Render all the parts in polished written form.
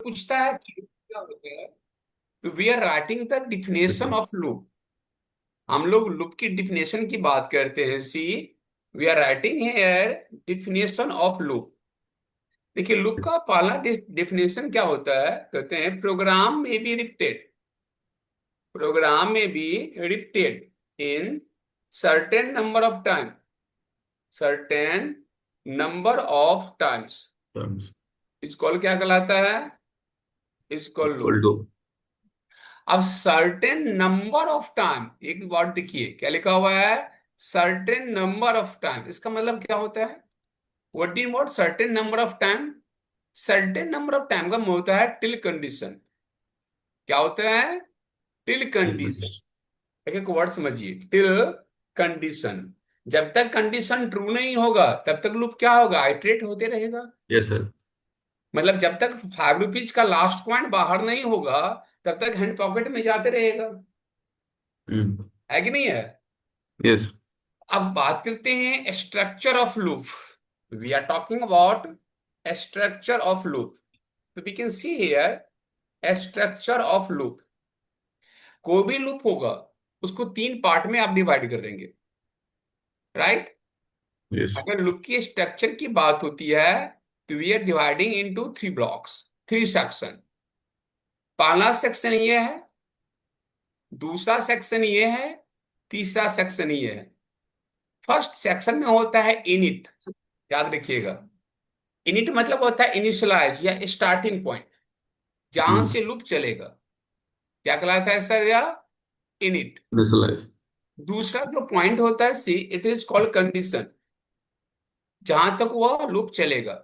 पूछता है कि loop क्या होता है, तो we are writing the definition of loop. हम लोग लूप की डिफिनेशन की बात करते हैं। See, we are writing here definition of loop. देखिए, लूप का पहला डिफिनेशन क्या होता है, कहते हैं प्रोग्राम में बी रिपीटेड, प्रोग्राम में be repeated in certain number of time, certain number of times, terms इसको क्या कहलाता है, इसको लूप। Equal to. अब सर्टेन नंबर ऑफ टाइम, एक वर्ड देखिए क्या लिखा हुआ है, सर्टेन नंबर ऑफ टाइम, इसका मतलब क्या होता है, what do you want certain number of time. Certain number of time का मतलब होता है टिल कंडीशन। क्या होता है, टिल कंडीशन। एक एक वर्ड समझिए, टिल कंडीशन। जब तक कंडीशन ट्रू नहीं होगा तब तक लूप क्या होगा, आइटरेट होते रहेगा। Yes sir. मतलब जब तक ₹5 का लास्ट पॉइंट बाहर नहीं होगा तब तक हैंड पॉकेट में जाते रहेगा, है कि नहीं है। यस। अब बात करते हैं structure of loop. We are talking about structure of loop. तो we can see here structure of loop. कोई भी लूप होगा उसको 3 पार्ट में आप डिवाइड कर देंगे, राइट। यस। अगर लूप की स्ट्रक्चर की बात होती है तो we are dividing into 3 blocks, 3 section. पहला सेक्शन ये है, दूसरा सेक्शन ये है, तीसरा सेक्शन ये है। फर्स्ट सेक्शन में होता है इनिट, याद रखिएगा। इनिट मतलब होता है इनिशियलाइज या स्टार्टिंग पॉइंट, जहां से लूप चलेगा। क्या कहलाता है सर, या इनिट। इनिशियलाइज। दूसरा जो पॉइंट होता है सी, इट इज कॉल्ड कंडीशन, जहां तक वह लूप चलेगा।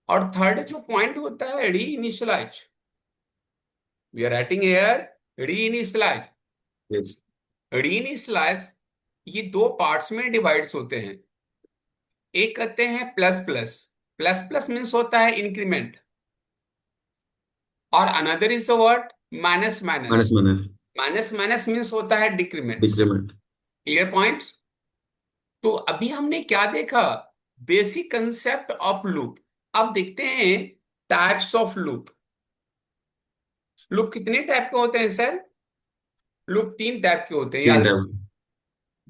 और थर्ड जो पॉइंट होता है reinitialize, we are writing here reinitialize. Yes. Reinitialize ये 2 पार्ट्स में डिवाइड्स होते हैं। एक कहते हैं plus plus, plus plus means होता है इंक्रीमेंट, और another is the word minus minus. Minus minus. Minus minus means होता है डिक्रीमेंट्स। डिक्रीमेंट। Clear points. तो अभी हमने क्या देखा, बेसिक कंसेप्ट ऑफ लूप। अब देखते हैं टाइप्स ऑफ लूप। लूप कितने टाइप के होते हैं सर, लूप 3 टाइप के होते हैं, तीन याद रखिए। टाइप।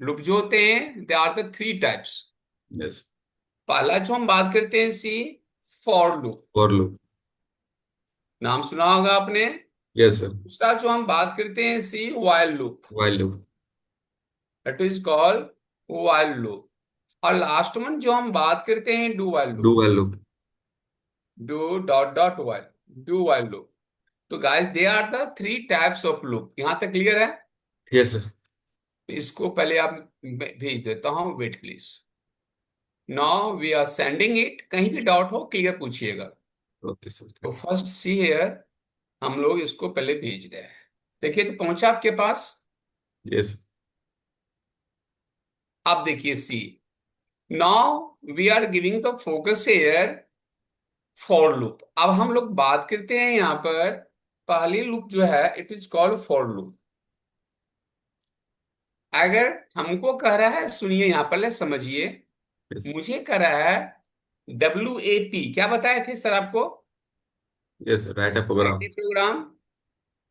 लूप जो होते हैं they are the 3 types. Yes. पहला जो हम बात करते हैं see, for loop, for loop. नाम सुना होगा आपने। Yes sir. दूसरा जो हम बात करते हैं see, while loop, while loop. That is called while loop. और लास्ट वन जो हम बात करते हैं, do while do loop, while loop. Do dot dot while, do while loop. तो guys they are the 3 types of loop, यहां तक clear है। Yes sir. तो इसको पहले आप भेज देता हूं, wait please. Now we are sending it, कहीं भी डाउट हो क्लियर पूछिएगा। ओके तो सर। फर्स्ट सी हियर, हम लोग इसको पहले भेज रहे हैं। देखिए तो पहुंचा आपके पास। यस। आप देखिए see, now we are giving the focus here for loop. अब हम लोग बात करते हैं यहाँ पर, पहली लूप जो है it is called for loop. अगर हमको कह रहा है, सुनिए यहाँ पर ले समझिए, यस। मुझे कह रहा है WAP, क्या बताए थे सर आपको, yes sir, write a program. IT program.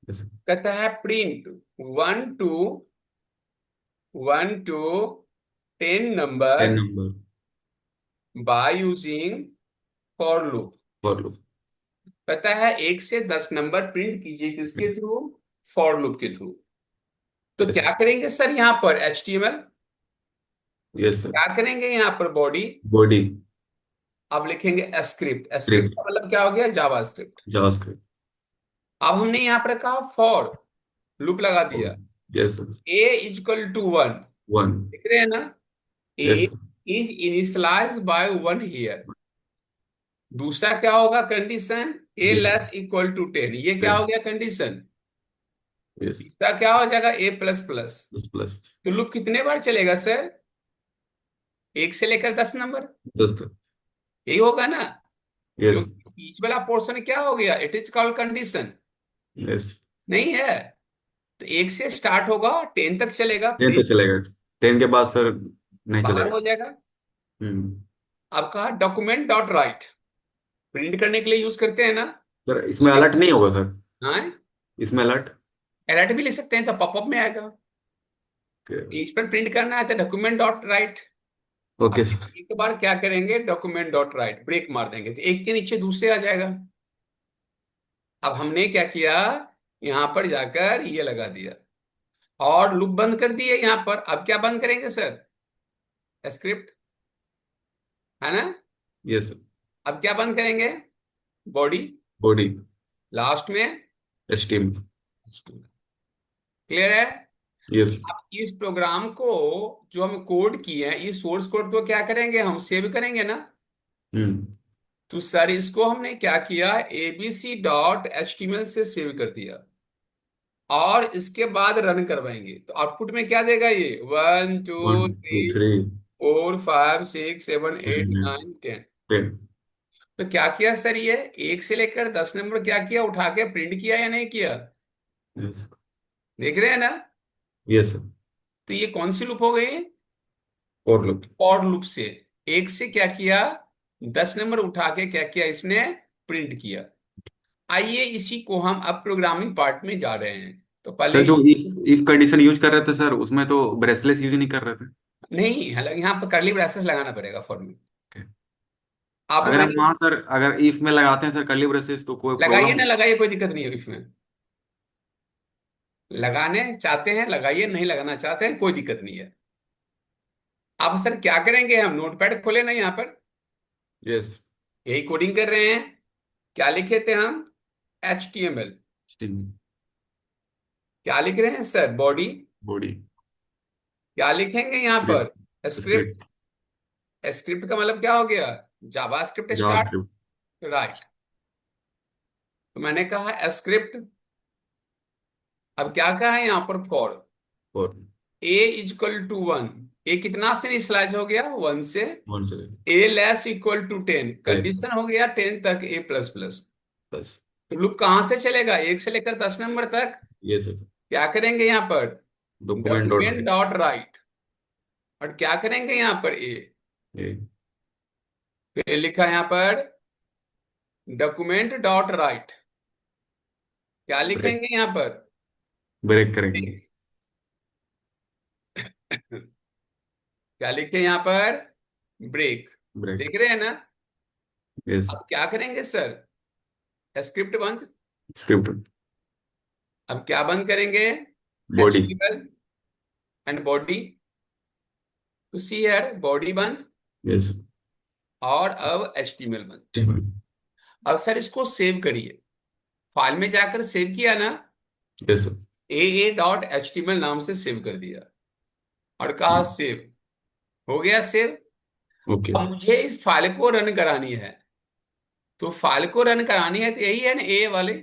Yes. कहता है print one two, 1 to 10 number 10 number. By using for loop. For loop. कहता है 1 से 10 नंबर प्रिंट कीजिए किसके थ्रू, फॉर लूप के थ्रू। तो यस। क्या करेंगे सर यहाँ पर HTML, यस सर। क्या करेंगे यहाँ पर बॉडी। बॉडी। अब लिखेंगे स्क्रिप्ट, स्क्रिप्ट स्क्रिप्ट। का मतलब क्या हो गया, जावा स्क्रिप्ट। जावास्क्रिप्ट। अब हमने यहाँ पर कहा फॉर, लूप लगा दिया, यस सर। A = 1, one. लिख रहे हैं ना। A yes. Is initialize by 1 here. दूसरा क्या होगा कंडीशन, A < <10, ये क्या 10। हो गया कंडीशन। यस। तीसरा क्या हो जाएगा A++। Plus plus. तो लूप कितने बार चलेगा सर, 1 से लेकर 10 नंबर, 10 तक। यही होगा ना। यस। क्योंकि बीच वाला पोर्शन क्या हो गया, it is called condition, yes. नहीं है। तो 1 से स्टार्ट होगा 10 तक चलेगा, 10 फिर तक चलेगा। 10 के बाद सर नहीं बाहर चलेगा। हो जाएगा। हम्म। अब कहा डॉक्यूमेंट डॉट राइट, प्रिंट करने के लिए यूज करते हैं ना। सर इसमें अलर्ट नहीं होगा सर? हाँ, इसमें अलर्ट? अलर्ट भी ले सकते हैं तो पॉपअप में आएगा। इस पर प्रिंट करना है तो डॉक्यूमेंट डॉट राइट। ओके अब सर। एक बार क्या करेंगे, डॉक्यूमेंट डॉट राइट ब्रेक मार देंगे तो एक के नीचे दूसरे आ जाएगा। अब हमने क्या किया, यहां पर जाकर ये लगा दिया और लूप बंद कर दिए यहां पर। अब क्या बंद करेंगे सर, स्क्रिप्ट, है ना। Yes sir. अब क्या बंद करेंगे, बॉडी, बॉडी। लास्ट में। एचटीएम। क्लियर है। यस। अब इस प्रोग्राम को जो हम कोड किए हैं, इस सोर्स कोड को क्या करेंगे, हम सेव करेंगे ना। हम्म। तो सर इसको हमने क्या किया, abc.html से सेव कर दिया और इसके बाद रन करवाएंगे तो आउटपुट में क्या देगा ये, 1 2 वन टू 3 थ्री 4 5 6 7 8 सेवन 9 10। 10। तो क्या किया सर, ये 1 से लेकर 10 नंबर क्या किया, उठा के प्रिंट किया या नहीं किया, यस। देख रहे हैं ना। Yes sir. तो ये कौन सी लूप हो गई, और लुक। और लूप से 1 से क्या किया, 10 नंबर उठा के क्या किया इसने, प्रिंट किया। आइए इसी को हम अब प्रोग्रामिंग पार्ट में जा रहे हैं। तो सर पहले जो इफ इफ कंडीशन यूज कर रहे थे सर, उसमें तो ब्रेसलेस यूज नहीं कर रहे थे। नहीं, हालांकि यहाँ पर करली ब्रेसेस लगाना पड़ेगा फॉर में। Okay. अब अगर हम मैंने, वहां सर, अगर इफ में लगाते हैं सर कर्ली ब्रेसेस, तो कोई लगाइए प्रॉब्लम? ना लगाइए, कोई दिक्कत नहीं है इसमें। लगाने चाहते हैं लगाइए, नहीं लगाना चाहते हैं कोई दिक्कत नहीं है। अब सर क्या करेंगे, हम नोटपैड खोले ना यहाँ पर, यस। यही कोडिंग कर रहे हैं। क्या लिखे थे हम, HTML। क्या लिख रहे हैं सर, बॉडी। बॉडी। क्या लिखेंगे यहाँ पर, स्क्रिप्ट। स्क्रिप्ट। स्क्रिप्ट। स्क्रिप्ट का मतलब क्या हो गया, जावा स्क्रिप्ट स्टार्ट, जावास्क्रिप्ट। राइट। तो मैंने कहा स्क्रिप्ट। अब क्या कहा है यहाँ पर, फॉर और a = 1। ए कितना से इनिशियलाइज हो गया, 1 से। वन से a < 10 कंडीशन हो गया 10 तक a++। बस। तो लूप कहाँ से चलेगा, 1 से लेकर 10 नंबर तक। ये सर। क्या करेंगे यहाँ पर, document dot document dot write. और क्या करेंगे यहाँ पर ए, ये फिर लिखा यहाँ पर डॉक्यूमेंट डॉट राइट। क्या ब्रेक। लिखेंगे यहाँ पर, ब्रेक करेंगे। क्या लिखे यहाँ पर, ब्रेक। ब्रेक। देख रहे हैं ना। यस। अब क्या करेंगे सर, स्क्रिप्ट बंद। स्क्रिप्ट। अब क्या बंद करेंगे, बॉडी। HTML and body. तो सी है बॉडी बंद यस। और अब HTML बंद। अब सर इसको सेव करिए, फाइल में जाकर सेव किया ना, यस सर। AA.html नाम से सेव कर दिया और कहा सेव, हो गया सेव। ओके। अब मुझे इस फाइल को रन करानी है, तो फाइल को रन करानी है तो यही है ना ए वाले।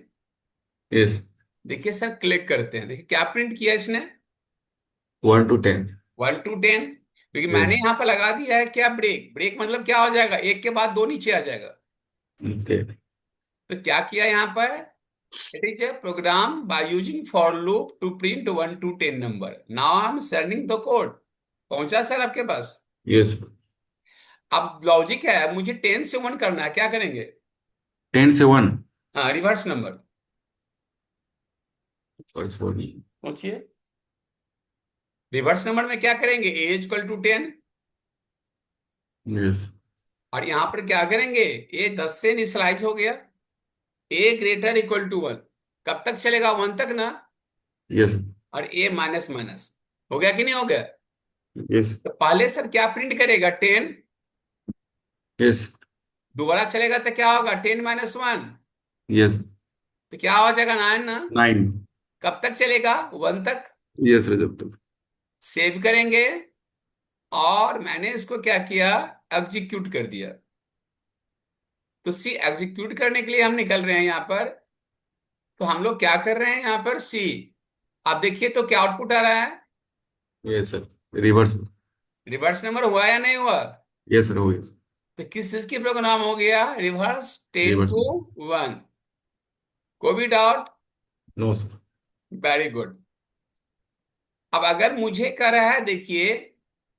यस। देखिए सर क्लिक करते हैं, देखिए क्या प्रिंट किया इसने, 1 to 10। 1 to 10। क्योंकि मैंने यस। यहां पर लगा दिया है क्या, ब्रेक। ब्रेक मतलब क्या हो जाएगा, एक के बाद दो नीचे आ जाएगा। ओके। तो क्या किया यहाँ पर, it is a program by using for loop to print 1 to 10 number. Now I am sending the code. पहुंचा सर आपके पास। यस। अब लॉजिक है, मुझे 10 से 1 करना है, क्या करेंगे, 10 से 1। हाँ रिवर्स नंबर। First body. सोचिए, रिवर्स नंबर में क्या करेंगे, A = 10। यस। और यहां पर क्या करेंगे, ए 10 से इनिशियलाइज हो गया, A < 1। कब तक चलेगा, 1 तक ना। यस। और ए माइनस माइनस, हो गया कि नहीं हो गया। यस। तो पहले सर क्या प्रिंट करेगा, 10। यस। दोबारा चलेगा तो क्या होगा, 10 - 1। यस। तो क्या हो जाएगा, 9 ना। 9। कब तक चलेगा, 1 तक। यस रजब तक। सेव करेंगे और मैंने इसको क्या किया, एग्जीक्यूट कर दिया। तो सी एग्जीक्यूट करने के लिए हम निकल रहे हैं यहाँ पर। तो हम लोग क्या कर रहे हैं यहाँ पर, सी। आप देखिए तो क्या आउटपुट आ रहा है, yes sir. Reverse. Reverse number हुआ या नहीं हुआ। यस सर, हो गया। तो किस चीज की प्रोग्राम हो गया, reverse, ten reverse. Two one को भी doubt, no sir. Very good. अब अगर मुझे कह रहा है, देखिए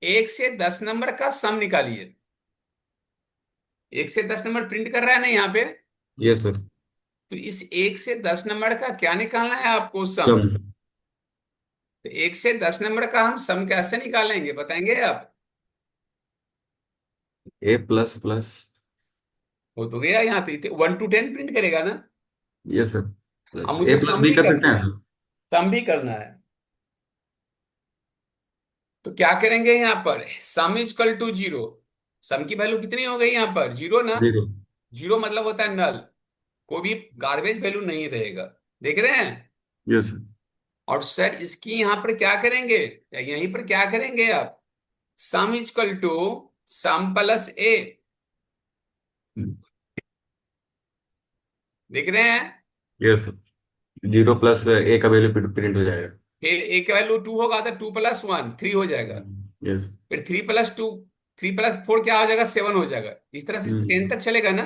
1 से 10 नंबर का सम निकालिए। 1 से 10 नंबर प्रिंट कर रहा है ना यहाँ पे। Yes sir. तो इस 1 से 10 नंबर का क्या निकालना है आपको? सम। सम। तो 1 से 10 नंबर का हम सम कैसे निकालेंगे, बताएंगे आप? ए प्लस प्लस। हो तो गया, यहाँ तो 1 to 10 प्रिंट करेगा ना। ये सर, अब प्लस ए मुझे प्लस सम बी भी कर सकते करना हैं है। सर। सम भी करना है। तो क्या करेंगे यहाँ पर? Sum is equal to 0। Sum की वैल्यू कितनी हो गई यहाँ पर? 0 ना। जीरो। 0 मतलब होता है नल। कोई भी गार्बेज वैल्यू नहीं रहेगा। देख रहे हैं? Yes sir. और सर इसकी यहाँ पर क्या करेंगे, या यहीं पर क्या करेंगे आप? Sum is equal to sum plus A. देख रहे हैं? Yes sir, zero plus A का वैल्यू प्रिंट हो जाएगा। फिर ए की वैल्यू 2 होगा तो 2 + 1 3 हो जाएगा। यस। फिर 3 + 2, 3 + 4 क्या हो जाएगा? 7 हो जाएगा। इस तरह से 10 तक चलेगा ना।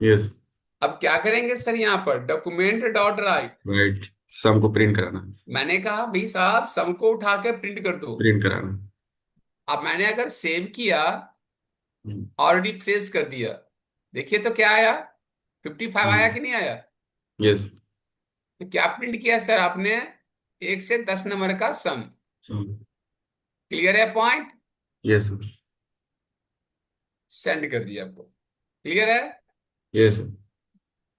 यस। अब क्या करेंगे सर यहाँ पर? Document dot right. राइट, सम को प्रिंट कराना। मैंने कहा भाई साहब सम को उठा के प्रिंट कर दो। प्रिंट कराना। अब मैंने अगर सेव किया हम्म। और रिफ्रेश कर दिया, देखिए तो क्या आया? 55 आया कि नहीं आया? यस। तो क्या प्रिंट किया सर आपने? 1 से 10 नंबर का सम। क्लियर है पॉइंट? Yes sir. सेंड कर दिया आपको। क्लियर है? Yes sir.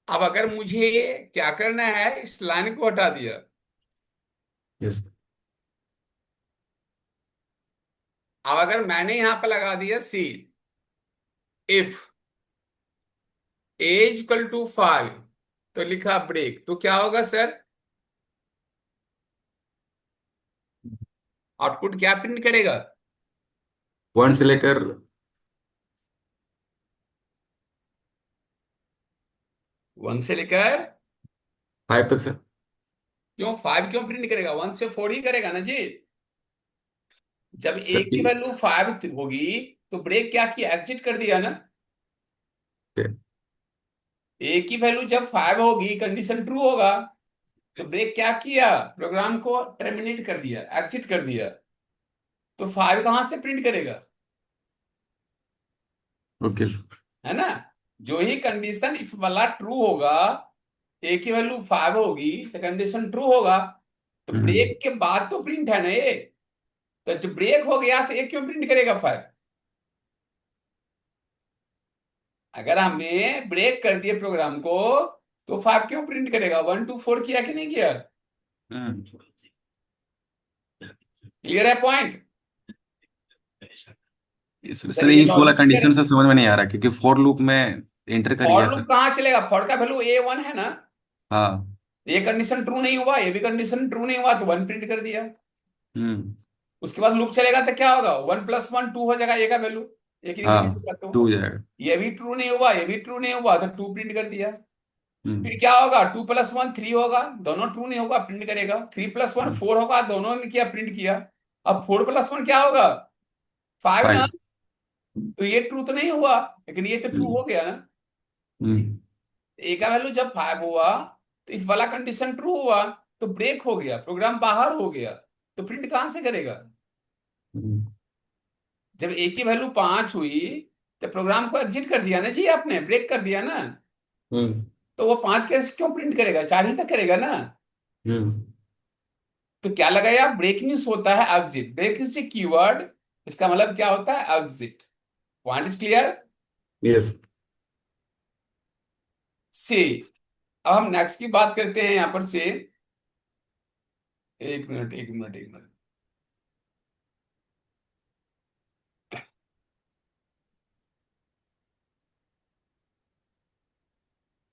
अब अगर मुझे क्या करना है, इस लाइन को हटा दिया। यस। अब अगर मैंने यहां पर लगा दिया सी, इफ एज इक्वल टू 5, तो लिखा ब्रेक, तो क्या होगा सर? आउटपुट क्या प्रिंट करेगा? वन से लेकर 1 से लेकर, फाइव तक सर। क्यों 5 क्यों प्रिंट करेगा? 1 से 4 ही करेगा ना जी। जब ए सर की वैल्यू 5 होगी तो ब्रेक क्या किया? एग्जिट कर दिया ना। ए की वैल्यू जब 5 होगी, कंडीशन ट्रू होगा, तो ब्रेक क्या किया? प्रोग्राम को टर्मिनेट कर दिया, एग्जिट कर दिया। तो 5 कहां से प्रिंट करेगा? ओके। है ना। जो ही कंडीशन इफ वाला ट्रू होगा, ए की वैल्यू 5 होगी तो कंडीशन ट्रू होगा। तो ब्रेक के बाद तो प्रिंट है ना ये। तो जब ब्रेक हो गया तो ये क्यों प्रिंट करेगा 5? अगर हमने ब्रेक कर दिए प्रोग्राम को, तो 5 क्यों प्रिंट करेगा? 1 to 4 किया कि नहीं किया? क्लियर है पॉइंट? सर सर ये ये वाला लॉजिक क्लियर कंडीशन है? सर समझ में नहीं आ रहा, क्योंकि फॉर लूप में एंटर कर फॉर लिया लूप सर। कहाँ चलेगा? फॉर का वैल्यू A1 है ना। हाँ। ये कंडीशन ट्रू नहीं हुआ, ये भी कंडीशन ट्रू नहीं हुआ, तो 1 प्रिंट कर दिया। हम्म। उसके बाद लूप चलेगा तो क्या होगा? 1 + 1 2 हो जाएगा, ए का वैल्यू। एक की वैल्यू हाँ, का तो टू हो जाएगा। ये भी ट्रू नहीं हुआ, ये भी ट्रू नहीं हुआ, तो 2 प्रिंट कर दिया। फिर हम्म। क्या होगा? 2 + 1 3 होगा, दोनों ट्रू नहीं होगा, प्रिंट करेगा। 3 + 1 हम्म। 4 होगा, दोनों ने किया, प्रिंट किया। अब 4 + 1 क्या होगा? 5 ना। फाइव। तो ये ट्रू तो नहीं हुआ, लेकिन ये तो ट्रू हम्म। हो गया ना। हम्म। ए का वैल्यू जब 5 हुआ तो इफ वाला कंडीशन ट्रू हुआ, तो ब्रेक हो गया, प्रोग्राम बाहर हो गया, तो प्रिंट कहां से करेगा? हम्म। जब ए की वैल्यू 5 हुई तो प्रोग्राम को एग्जिट कर दिया ना जी, आपने ब्रेक कर दिया ना। हम्म। तो वो 5 कैसे क्यों प्रिंट करेगा? 4 ही तक करेगा ना। हम्म। तो क्या लगाया? ब्रेक मीन्स होता है exit. Break is a keyword, इसका मतलब क्या होता है? Exit. Point is clear? Yes. से अब हम नेक्स्ट की बात करते हैं यहां पर से। एक मिनट, एक मिनट, एक मिनट।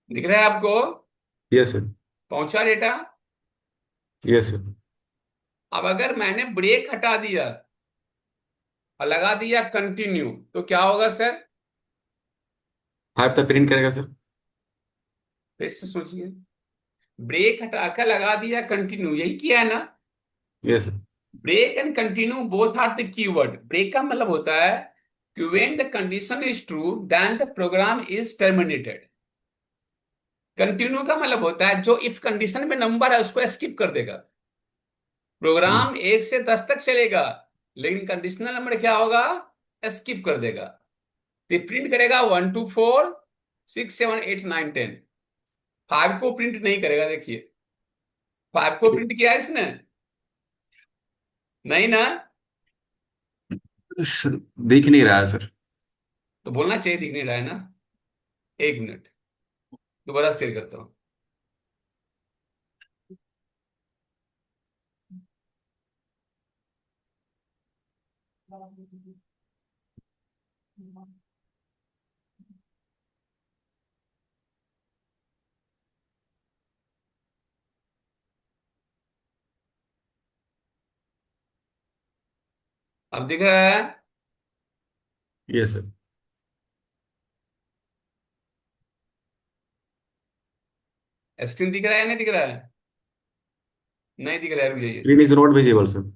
दिख रहा है आपको? Yes sir. पहुंचा डेटा? Yes sir. अब अगर मैंने ब्रेक हटा दिया और लगा दिया कंटिन्यू, तो क्या होगा सर? फाइव तक प्रिंट करेगा सर। फिर से सोचिए। ब्रेक हटाकर लगा दिया कंटिन्यू, यही किया है ना। Yes sir. Break and continue both are the keyword. Break का मतलब होता है कि when the condition is true then the program is terminated। Continue का मतलब होता है जो इफ कंडीशन में नंबर है उसको स्किप कर देगा। प्रोग्राम 1 से 10 तक चलेगा, लेकिन कंडीशनल नंबर क्या होगा? स्किप कर देगा। तो प्रिंट करेगा 1 to 4 6 7 8 9 10। फाइव को प्रिंट नहीं करेगा, देखिए। फाइव को प्रिंट किया है इसने? नहीं ना? सर देख नहीं रहा है सर। तो बोलना चाहिए दिख नहीं रहा है ना। एक मिनट, दोबारा शेयर करता हूँ। अब दिख रहा है? Yes sir. स्क्रीन दिख रहा है, नहीं दिख रहा है? नहीं दिख रहा है, रुक जाइए। Screen is not visible sir.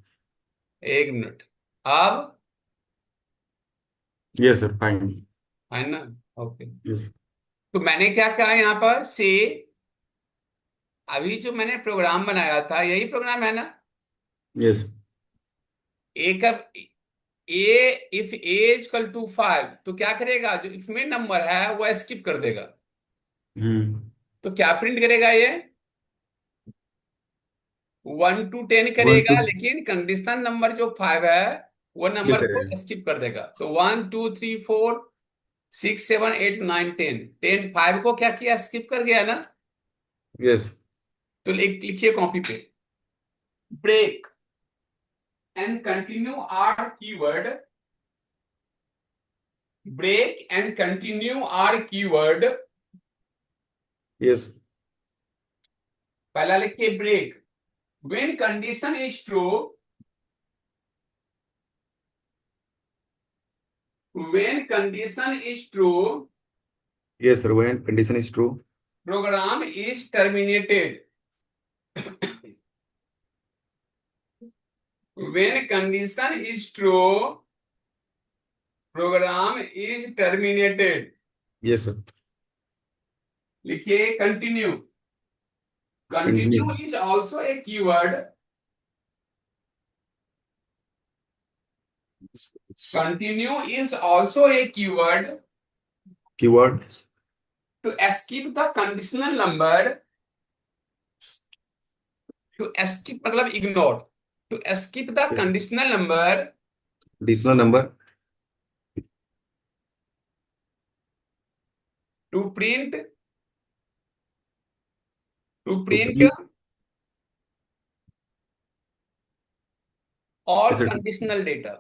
एक मिनट। अब यस सर फाइन। है ना? ओके। यस। तो मैंने क्या कहा यहाँ पर से, अभी जो मैंने प्रोग्राम बनाया था यही प्रोग्राम है ना? यस। ए का, A if A equal to five, तो क्या करेगा, जो इफ में नंबर है वो स्किप कर देगा। हम्म। तो क्या प्रिंट करेगा ये? 1 to 10 वन टू करेगा, लेकिन कंडीशनल नंबर जो फाइव है वो स्किप नंबर को करेगा। स्किप कर देगा। तो 1 2 3 4 6 7 8 9 10, फाइव को क्या किया, स्किप कर गया ना? यस। तो लिखिए कॉपी पे, break and continue are keyword, break and continue are keyword. Yes. पहला लिखिए break, when condition is true, when condition is true yes sir when condition is true. Program is terminated, when condition is true program is terminated. Yes sir. लिखिए continue, continue. Continue is also a keyword, continue is also a keyword keyword. To skip the conditional number, to skip मतलब ignore, to skip the yes. Conditional number, additional number. To print, to to print print. All yes sir. Conditional data.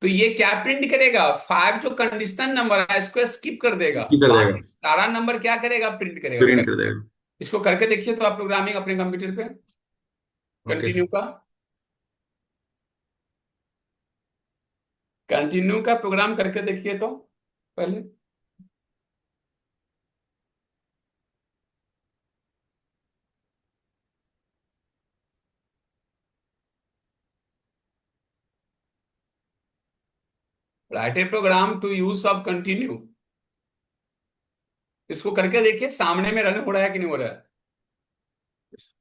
तो ये क्या print करेगा, five जो conditional number है इसको skip कर देगा, स्किप कर देगा। बाकी सारा नंबर क्या करेगा, प्रिंट करेगा बेटा। प्रिंट कर देगा। इसको करके देखिए तो आप प्रोग्रामिंग अपने कंप्यूटर पे, ओके कंटिन्यू सर। का, कंटिन्यू का प्रोग्राम करके देखिए तो पहले। Write a program to use of continue, इसको करके देखिए सामने में रन हो रहा है कि नहीं हो रहा है। यस।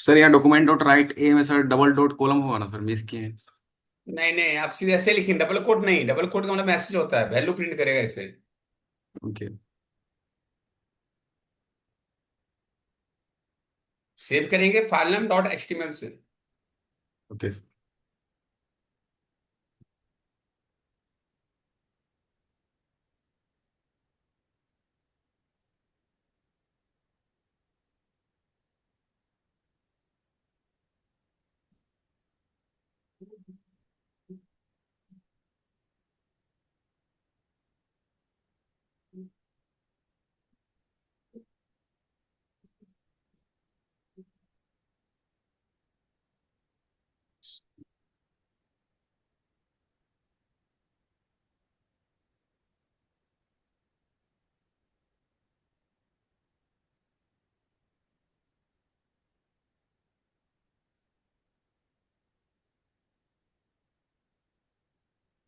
सर यहाँ डॉक्यूमेंट डॉट राइट ए में सर डबल डॉट कॉलम होगा ना सर, मिस किए हैं। नहीं नहीं, आप सीधे ऐसे लिखें, डबल कोट नहीं, डबल कोट का मतलब मैसेज होता है, वैल्यू प्रिंट करेगा इसे। ओके। सेव करेंगे फाइल नेम डॉट एचटीएमएल से। Okay.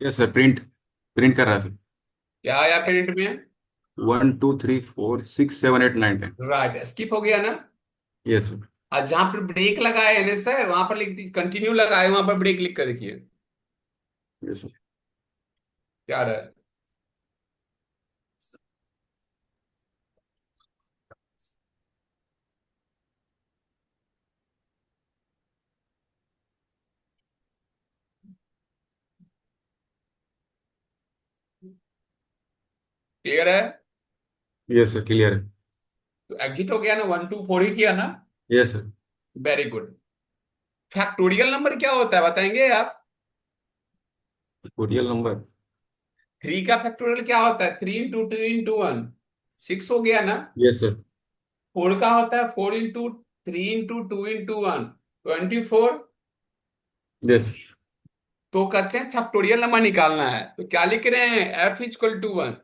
Yes sir, print print कर रहा है सर। क्या आया प्रिंट में? 1 2 3 4 6 7 8 9 10। राइट, स्किप हो गया ना। Yes sir. और जहां पर ब्रेक लगाए है ना सर, वहां पर लिख दी कंटिन्यू लगाए, वहां पर ब्रेक लिख कर देखिए यस सर। क्या आ रहा है। क्लियर है? यस सर, क्लियर है। तो एग्जिट हो गया ना, 1 2 4 ही किया ना। Yes sir. Very good. Factorial number क्या होता है बताएंगे आप? Real number. 3 का फैक्टोरियल क्या होता है? 3 × 2 × 1, 6 हो गया ना। Yes sir. 4 का होता है 4 × 3 × 2 × 1, 24। यस। तो कहते हैं फैक्टोरियल नंबर निकालना है, तो क्या लिख रहे हैं? f = 1।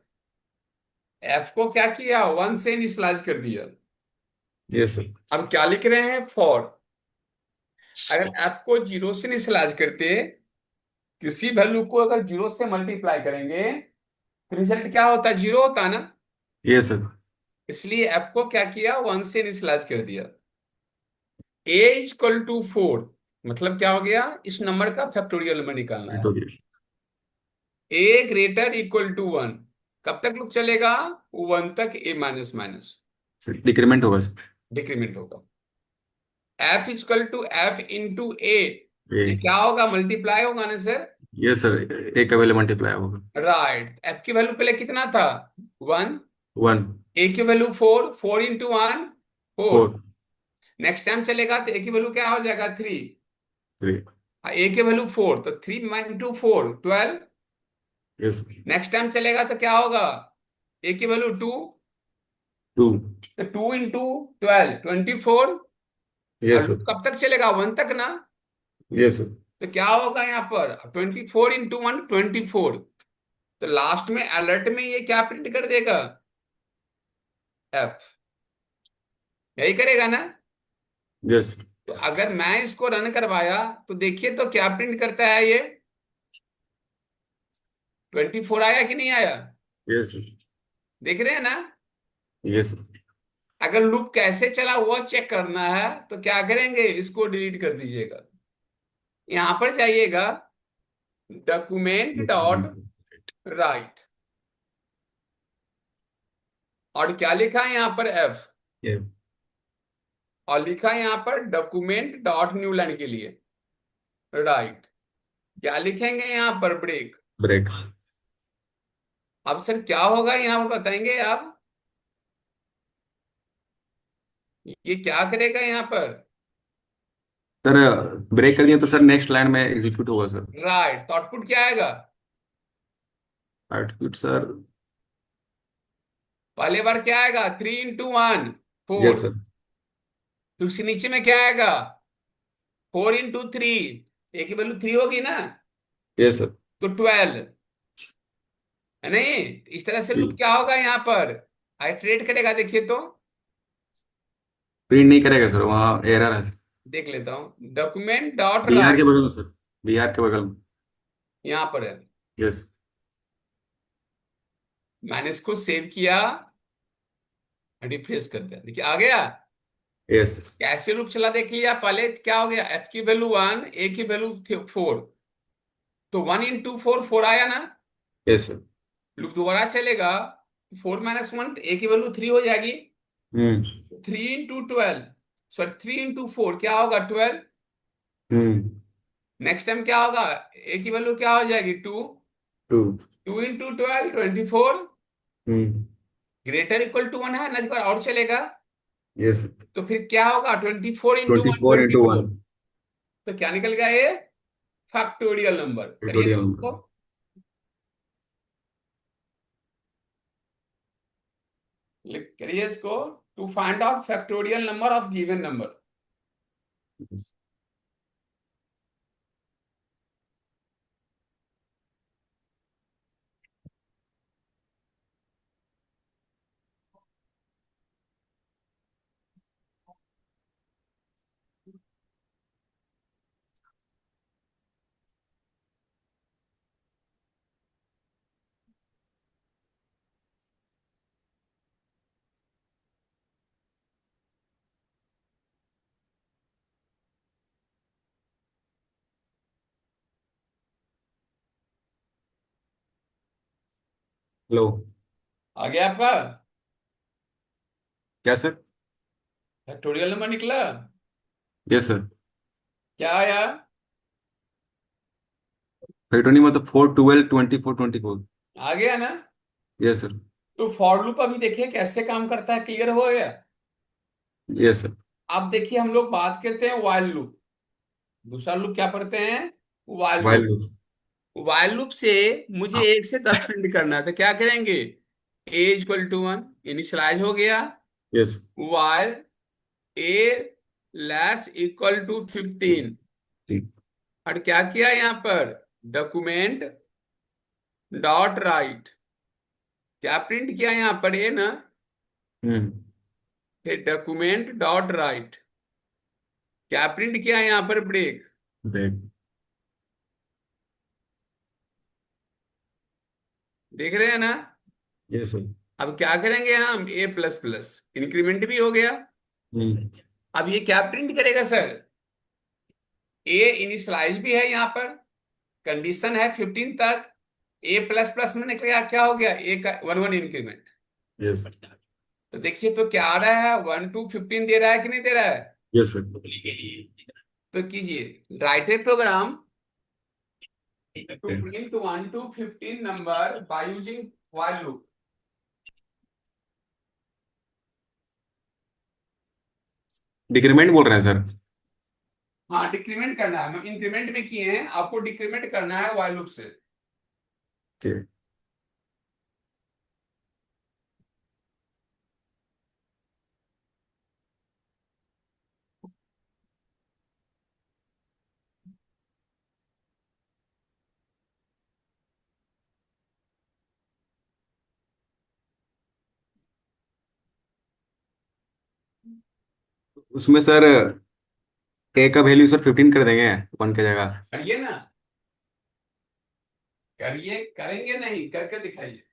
f को क्या किया? 1 से इनिशियलाइज कर दिया। Yes sir. अब क्या लिख रहे हैं? फॉर। अगर f को 0 से इनिशियलाइज करते, किसी वैल्यू को अगर 0 से मल्टीप्लाई करेंगे तो रिजल्ट क्या होता है? 0 होता है ना। Yes sir. इसलिए f को क्या किया? 1 से इनिशियलाइज कर दिया। a = 4, मतलब क्या हो गया? इस नंबर का फैक्टोरियल नंबर निकालना हिट है। हो गया a > 1 कब तक लूप चलेगा? 1 तक, a minus minus sir, decrement होगा सर। डिक्रीमेंट होगा। f = f × a, ए। ये क्या होगा? मल्टीप्लाई होगा ना सर। यस सर, एक का वैल्यू मल्टीप्लाई होगा। राइट, f की वैल्यू पहले कितना था? 1। 1। a की वैल्यू 4, 4 × 1 4। 4। नेक्स्ट टाइम चलेगा तो a की वैल्यू क्या हो जाएगा? 3। 3। a की वैल्यू 4, तो 3 × 4 12। यस। नेक्स्ट टाइम चलेगा तो क्या होगा? a की वैल्यू 2, 2। तो 2 × 12 24। और यस लूप सर। कब तक चलेगा? 1 तक ना। Yes sir. तो क्या होगा यहाँ पर? 24 × 1 24। तो लास्ट में अलर्ट में ये क्या प्रिंट कर देगा? f। यही करेगा ना। यस। तो अगर मैं इसको रन करवाया तो देखिए तो क्या प्रिंट करता है ये? 24 आया कि नहीं आया? यस। देख रहे हैं ना। यस। अगर लूप कैसे चला वो चेक करना है तो क्या करेंगे? इसको डिलीट कर दीजिएगा। यहां पर जाइएगा, डॉक्यूमेंट डॉट राइट, और क्या लिखा है यहाँ पर? f। और लिखा है यहाँ पर डॉक्यूमेंट डॉट न्यू लाइन के लिए राइट। क्या लिखेंगे यहाँ पर? ब्रेक। ब्रेक। अब सर क्या होगा यहाँ पर बताएंगे आप? ये क्या करेगा यहाँ पर? सर, ब्रेक कर दिया तो सर नेक्स्ट लाइन में एग्जीक्यूट होगा सर। राइट, तो आउटपुट क्या आएगा? Output sir. पहले बार क्या आएगा? 3 × 1 यस 4। सर। तो उसके नीचे में क्या आएगा? 4 × 3, ए की वैल्यू 3 होगी ना, यस सर। तो 12 है नहीं। इस तरह से लूप क्या होगा यहाँ पर? आइटरेट करेगा, देखिए तो। प्रिंट नहीं करेगा सर, वहाँ एरर है सर। देख लेता हूँ, डॉक्यूमेंट डॉट बी आर के राइट, बगल में सर। बी आर के बगल में। यहाँ पर है। यस। मैंने इसको सेव किया, रिफ्रेश कर दिया, देखिए आ गया। यस। कैसे लूप चला देख लिया पहले, क्या हो गया, एफ की वैल्यू 1, ए की वैल्यू 4, तो 1 into 4 4 आया ना। Yes sir. लूप दोबारा चलेगा, 4 - 1, ए की वैल्यू 3 हो जाएगी। हम्म। 3 into 12, सॉरी 3 into 4 क्या होगा, 12। हम्म। नेक्स्ट टाइम क्या होगा, ए की वैल्यू क्या हो जाएगी, 2। Two. 2 into 12 24, hmm. Greater equal to 1 है ना, एक बार और चलेगा। यस। तो फिर क्या होगा, 24 into 1 24 into 1। 24। तो क्या निकल गया ये, फैक्टोरियल नंबर। करिए ट्यूटोरियल इसको, नंबर। करिए इसको, to find out factorial number of given number. Hello. आ गया आपका, क्या सर? फैक्टोरियल नंबर निकला। Yes sir. क्या आया, फैक्टोरियल मतलब 4 12 24 24। आ गया ना। Yes sir. तो फॉर लूप अभी देखिए कैसे काम करता है, क्लियर हो गया। Yes sir. अब देखिए हम लोग बात करते हैं वाइल लूप। दूसरा लूप क्या पढ़ते हैं, while while loop. Loop. While loop से मुझे 1 से 10 प्रिंट करना है, तो क्या करेंगे, A = 1 इनिशियलाइज हो गया। यस। वाइल A << 15, ठीक। और क्या किया यहाँ पर, डॉक्यूमेंट डॉट राइट, क्या प्रिंट किया यहाँ पर, ये ना, हम्म। डॉक्यूमेंट डॉट राइट, क्या प्रिंट किया यहाँ पर, ब्रेक। ब्रेक। देख रहे हैं ना। Yes sir. अब क्या करेंगे हम, A++ इंक्रीमेंट भी हो गया। हम्म। अब ये क्या प्रिंट करेगा सर, ए इनिशियलाइज भी है यहाँ पर, कंडीशन है 15 तक। A++ में क्या क्या हो गया, ए का 1 1 इंक्रीमेंट। यस। तो देखिए तो क्या आ रहा है, 1 to 15 दे रहा है कि नहीं दे रहा है। Yes sir. तो कीजिए, write a program to print 1 to 15 number by using while loop. Decrement बोल रहे हैं सर? हाँ डिक्रीमेंट करना है, हम इंक्रीमेंट भी किए हैं, आपको डिक्रीमेंट करना है while लूप से। ओके। उसमें सर ए का वैल्यू सर 15 कर देंगे 1 की जगह। करिए ना, करिए, करेंगे नहीं, करके दिखाइए।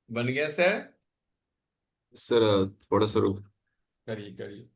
बन गया सर। सर थोड़ा सा रुक। करिए करिए।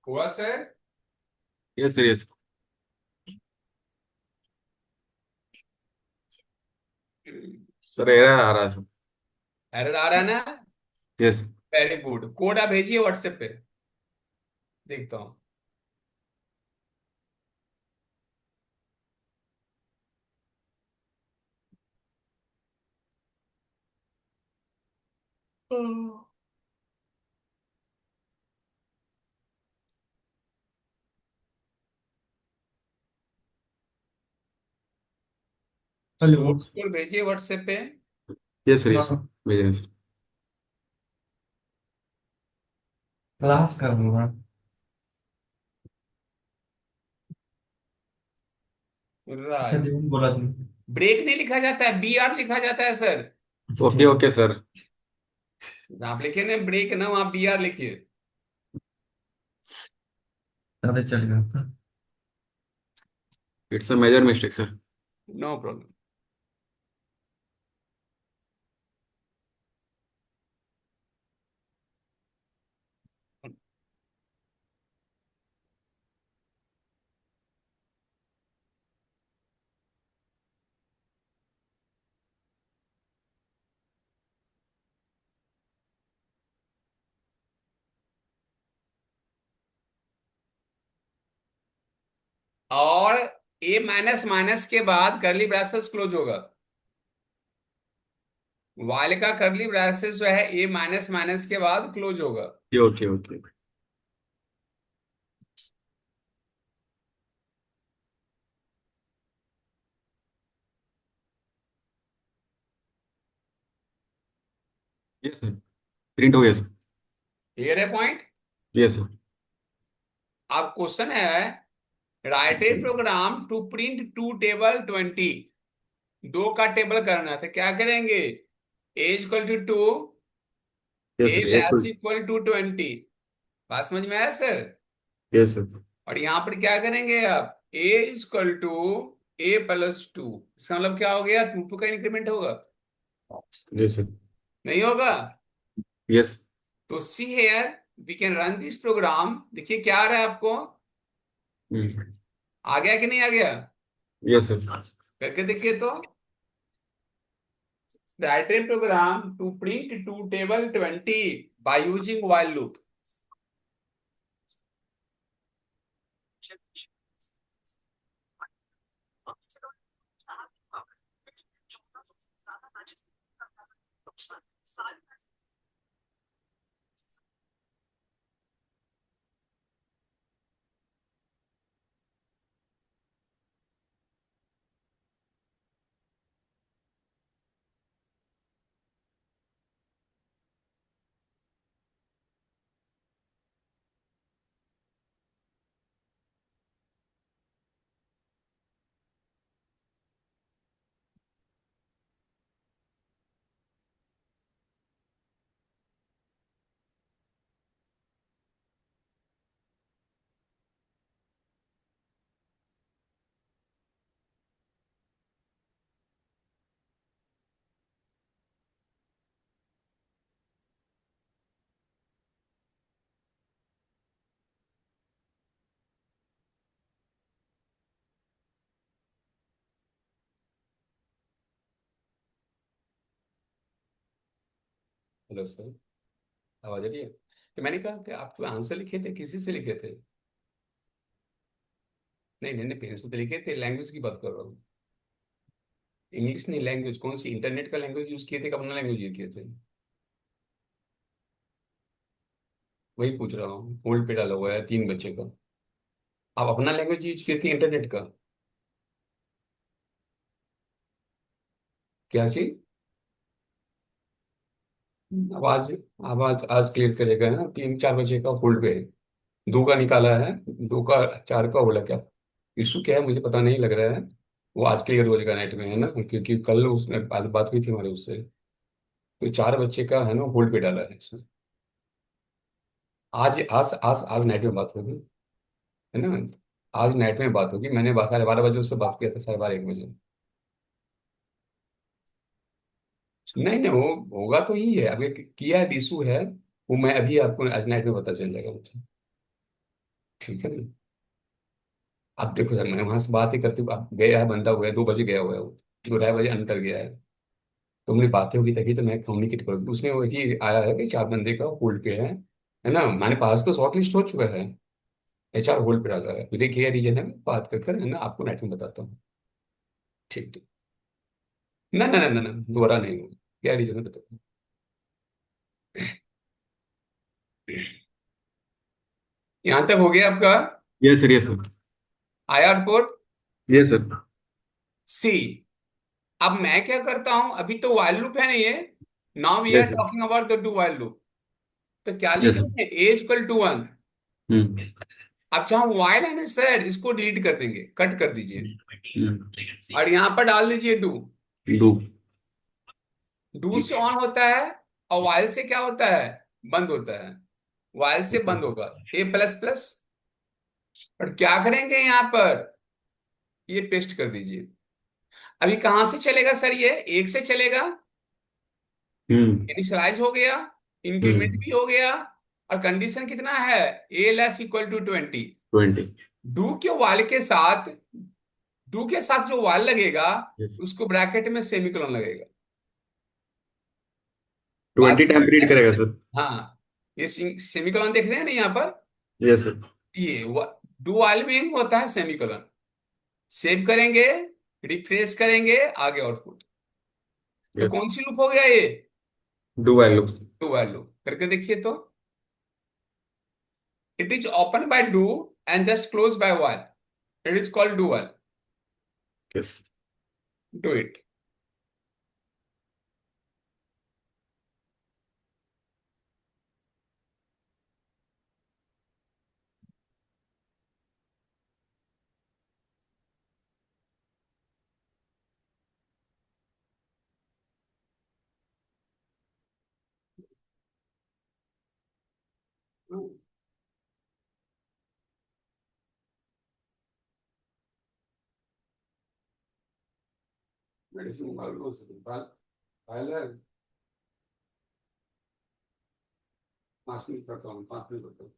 हुआ sir. Yes sir, yes. Sir error आ रहा है सर। एरर आ रहा है ना। यस। वेरी गुड, कोड आप भेजिए व्हाट्सएप पे, देखता हूँ। हेलो। सोर्स कोड भेजिए व्हाट्सएप पे। Yes sir, yes. भेज रहे हैं सर। क्लास कर दूंगा। राइट। जरूर बोला तुम। ब्रेक नहीं लिखा जाता है, बी आर लिखा जाता है सर। Okay okay sir. जहां आप लिखे ना ब्रेक ना, वहां बी आर लिखिए। पता चल गया। It's a major mistake sir. No problem. और ए माइनस माइनस के बाद करली ब्रैसेस क्लोज होगा। वाइल का करली ब्रैसेस जो है ए माइनस माइनस के बाद क्लोज होगा। Okay okay. Yes sir, print हो गया सर। क्लियर है पॉइंट। Yes sir. अब क्वेश्चन है, write a program to print to table 20। दो का टेबल करना है तो क्या करेंगे? A equal to 2, yes A sir, yes dash sir. Equal to 20। बात समझ में आया सर? Yes sir. और यहां पर क्या करेंगे आप? A equal to A plus two. इसका मतलब क्या हो गया? टू टू का इंक्रीमेंट होगा, यस सर। नहीं होगा? यस। तो see here, we can run this program. देखिए क्या आ रहा है आपको, आ गया कि नहीं आ गया? Yes sir. करके देखिए तो। Write a program to print to table 20 by using while loop. Hello sir, आवाज आ रही है? तो मैंने कहा कि आप जो आंसर लिखे थे किसी से लिखे थे? नहीं नहीं नहीं, पेन से तो लिखे थे, लैंग्वेज की बात कर रहा हूँ। इंग्लिश नहीं, लैंग्वेज कौन सी, इंटरनेट का लैंग्वेज यूज किए थे कि अपना लैंग्वेज यूज किए थे? वही पूछ रहा हूँ, होल्ड पे डाला हुआ है 3 बच्चे का। आप अपना लैंग्वेज यूज किए थे इंटरनेट का? क्या चीज? आवाज, आवाज आज क्लियर करेगा ना, 3 4 बजे का होल्ड पे है। 2 का निकाला है, 2 का 4 का बोला क्या? इशू क्या है मुझे पता नहीं लग रहा है। वो आज क्लियर हो जाएगा नेट में, है ना, क्योंकि कल उसने आज बात हुई थी हमारे उससे। तो 4 बच्चे का है ना, होल्ड पे डाला है इसने। आज आज आज आज नाइट में बात होगी, है ना। आज नाइट में बात होगी, मैंने 12:30 बजे उससे बात किया था, 12:30 1 बजे। नहीं नहीं, वो होगा तो ही है, अभी किया है, इशू है। वो मैं अभी आपको आज नाइट में पता चल जाएगा मुझे। ठीक है ना। अब देखो सर, मैं वहां से बात ही करती हूँ, अब गया है बंदा, हुआ है 2 बजे गया हुआ है वो, 2 ढाई बजे अंदर गया है। तो हमने बातें होगी तभी तो मैं कम्युनिकेट करूँगी, उसने वही आया है कि 4 बंदे का होल्ड पे है ना, हमारे पास तो शॉर्ट लिस्ट हो चुका है। HR होल्ड पे डाला है, मुझे क्या रीजन है, मैं बात कर कर है ना आपको नाइट में बताता हूँ। ठीक ठीक। ना ना ना ना ना, दोबारा नहीं होगा। क्या रीजन है बताओ। यहाँ तक हो गया आपका? Yes sir, yes sir. आया रिपोर्ट? Yes sir. सी। अब मैं क्या करता हूं, अभी तो वाइल लूप है नहीं है। Now we are yes sir. Talking about the do while loop. तो क्या यस सर। लिखेंगे, ए इक्वल टू 1। हम्म। अब जहां वाइल है ना सर, इसको डिलीट कर देंगे, कट कर दीजिए। हम्म। और यहां पर डाल दीजिए डू। डू। डू से ऑन होता है, और वाइल से क्या होता है, बंद होता है। वाइल से बंद होगा, ए प्लस प्लस। और क्या करेंगे यहाँ पर, ये पेस्ट कर दीजिए। अभी कहां से चलेगा सर, ये 1 से चलेगा। हम्म। इनिशियलाइज हो गया, इंक्रीमेंट हम्म। भी हो गया। और कंडीशन कितना है, ए लेस इक्वल टू 20। 20। डू के वाल के साथ, डू के साथ जो वाल लगेगा, यस। उसको ब्रैकेट में सेमीकोलन लगेगा। बात 20 समझ टाइम में रीड है? करेगा सर। हाँ, ये सेमीकोलन देख रहे हैं ना यहाँ पर। Yes sir. ये डू वाल में ही होता है सेमीकोलन। सेव करेंगे, रिफ्रेश करेंगे, आगे आउटपुट। तो यस। कौन सी लूप हो गया ये, do while loop. Do while loop. करके देखिए तो। It is open by do and just close by while. It is called do while. Yes. Do it. Medicine निकाल लो उससे, फाइल है। 5 मिनट करता हूँ, 5 मिनट करता हूँ।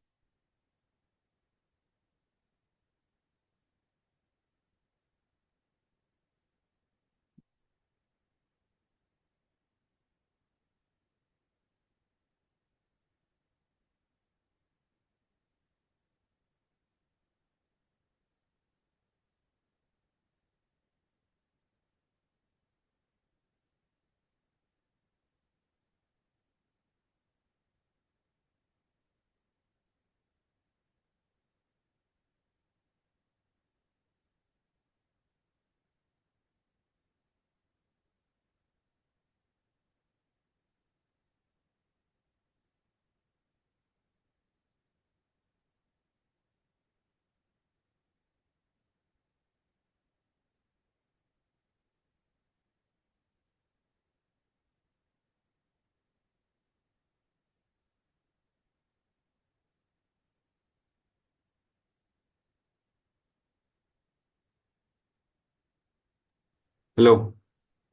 हेलो।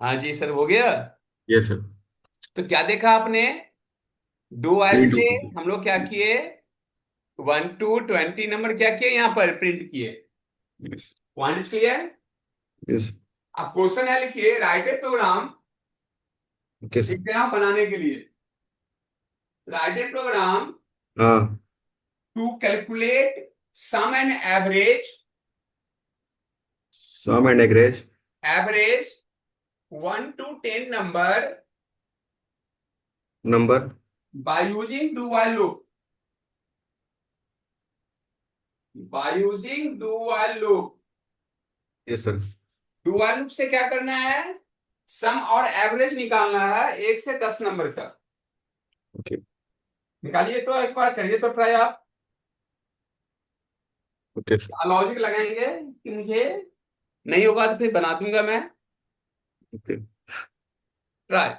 हाँ जी सर, हो गया। Yes sir. तो क्या देखा आपने, डू वाइल प्रिंट से होगी सर। हम लोग क्या किए, 1 to 20 नंबर क्या किए, यहाँ पर प्रिंट किए। यस। Point clear. यस। अब क्वेश्चन है, लिखिए write a program, okay sir. एक ग्राफ बनाने के लिए। राइट ए प्रोग्राम हाँ to calculate sum and sum and average average 1 to 10 number number by using do while loop, by using do while loop। Yes sir. Do while loop से क्या करना है, सम और एवरेज निकालना है 1 से 10 नंबर तक। ओके निकालिए तो, एक बार करिए तो ट्राई आप। Okay sir. लॉजिक लगाएंगे कि मुझे नहीं होगा तो फिर बना दूंगा मैं। Okay try.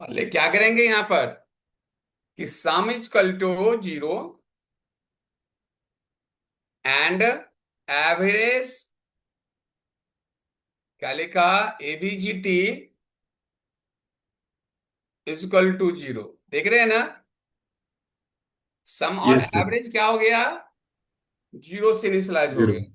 पहले क्या करेंगे यहाँ पर कि sum is equal to 0 and average, क्या लिखा, एबीजीटी इज इक्वल टू 0। देख रहे हैं ना, सम और यस सर। एवरेज क्या हो गया, 0 से इनिशियलाइज हो जीरो। गया।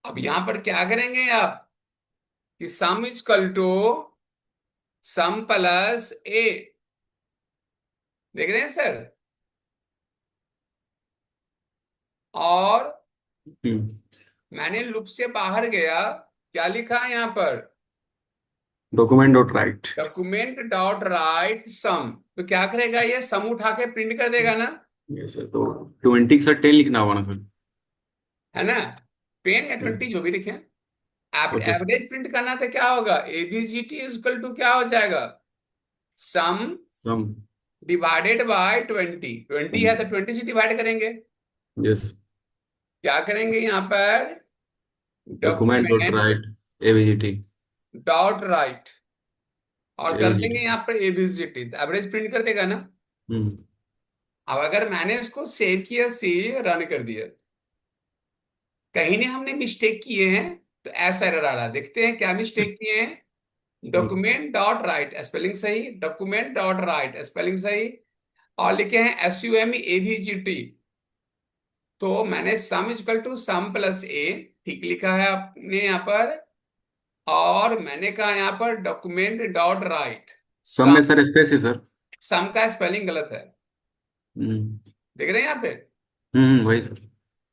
अब यहां पर क्या करेंगे आप कि sum is equal to sum plus A. देख रहे हैं सर, और मैंने लूप से बाहर गया, क्या लिखा है यहाँ पर, document dot write. Document dot write sum. तो क्या करेगा, ये सम उठा के प्रिंट कर देगा ना, यस सर। तो 20 के साथ 10 लिखना होगा ना सर। है ना। 10 या 20 यस। जो भी लिखे। Okay sir. एवरेज प्रिंट करना तो क्या होगा, एबीजीटी इज इक्वल टू क्या हो जाएगा, सम सम। Divided by 20। 20 है तो 20 से डिवाइड करेंगे। यस। क्या करेंगे यहाँ पर, document dot document write ABGT. Dot write, और कर देंगे एबीजीटी। यहाँ पर एबीजीटी, तो एवरेज प्रिंट कर देगा ना। हम्म। अब अगर मैंने इसको सेव किया, सी रन कर दिया, कहीं ने हमने मिस्टेक किए हैं, तो ऐसा एरर आ रहा है। देखते हैं क्या मिस्टेक किए हैं। डॉक्यूमेंट डॉट राइट स्पेलिंग सही, डॉक्यूमेंट डॉट राइट स्पेलिंग सही, और लिखे हैं SUMEVGT। तो मैंने sum equal to sum plus A ठीक लिखा है आपने यहाँ पर, और मैंने कहा यहाँ पर डॉक्यूमेंट डॉट राइट सम सम। में सर स्पेस है सर। सम का स्पेलिंग गलत है, हम्म। देख रहे हैं यहाँ पे। वही सर।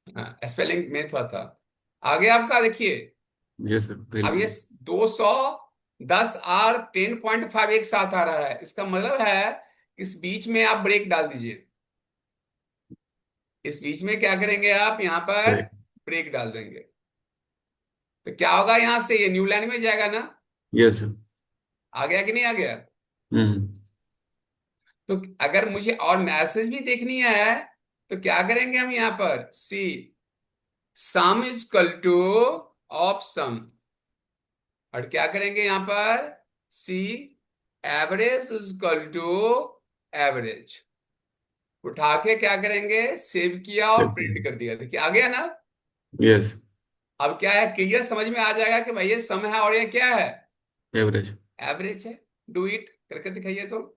हाँ, स्पेलिंग में थोड़ा था। आगे आपका देखिए, यस सर देख अब ये लीजिए। 210 और 10.5 एक साथ आ रहा है, इसका मतलब है इस बीच में आप ब्रेक डाल दीजिए। इस बीच में क्या करेंगे आप, यहाँ पर करेक्ट। ब्रेक डाल देंगे, तो क्या होगा, यहां से ये न्यू लाइन में जाएगा ना। Yes sir. आ गया कि नहीं आ गया। हम्म। तो अगर मुझे और मैसेज भी देखनी है तो क्या करेंगे हम यहाँ पर, see sum is equal to of sum, और क्या करेंगे यहाँ पर, see average is equal to average. उठा के क्या करेंगे, सेव किया और सेव। प्रिंट कर दिया, देखिए आ गया ना। यस। अब क्या है, क्लियर समझ में आ जाएगा कि भाई ये सम है और ये क्या है, एवरेज। एवरेज है। डू इट करके दिखाइए तो।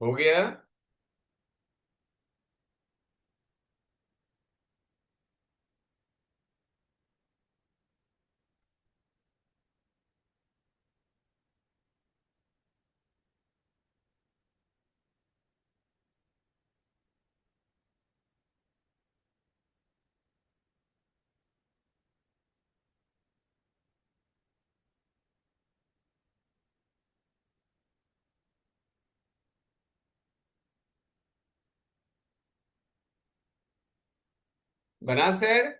हो गया। बना सर।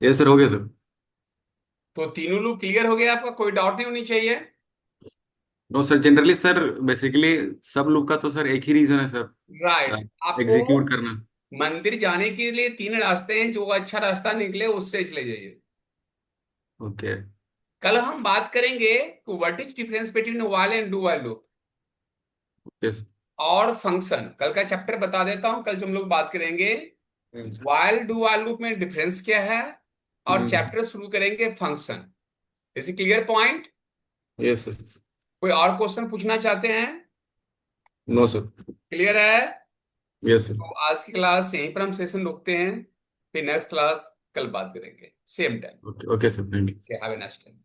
यस सर, हो गया सर। तो तीनों लूप क्लियर हो गया आपका, कोई डाउट नहीं होनी चाहिए। No sir, generally sir basically सब लोग का तो सर एक ही रीजन है सर, राइट, आपको एग्जीक्यूट करना। मंदिर जाने के लिए तीन रास्ते हैं, जो अच्छा रास्ता निकले उससे चले जाइए। ओके। कल हम बात करेंगे what is difference between while and do while loop yes. और फंक्शन। कल का चैप्टर बता देता हूं, कल जो हम लोग बात करेंगे व्हाइल डू व्हाइल लूप में डिफरेंस क्या है, और चैप्टर शुरू करेंगे function. Is clear point? Yes. कोई और क्वेश्चन पूछना चाहते हैं? No sir. क्लियर है? Yes sir. तो आज की क्लास यहीं पर हम सेशन रोकते हैं, फिर नेक्स्ट क्लास कल बात करेंगे same time. Okay okay sir, thank you. Have a nice time.